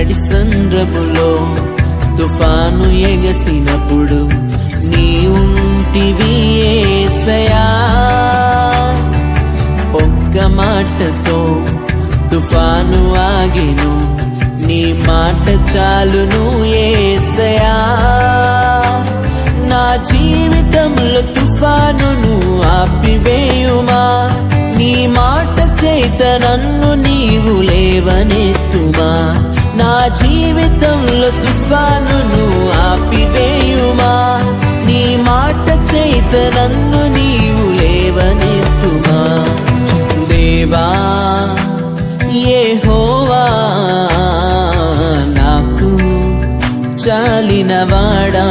నడి సంద్రములో తుఫాను ఎగసినప్పుడు నీ ఉంటివి యేసయ్యా. ఒక్క మాటతో తుఫాను ఆగెను, నీ మాట చాలును యేసయ్యా. నా జీవితంలో తుఫానును ఆపివేయుమా, నీ మాట చేత నన్ను నీవు లేవనెత్తుమా. నా జీవితంలో తుఫానును ఆపివేయుమా, నీ మాట చేత నన్ను నీవు లేవనెత్తుమా. దేవా యెహోవా నాకు చాలినవాడా,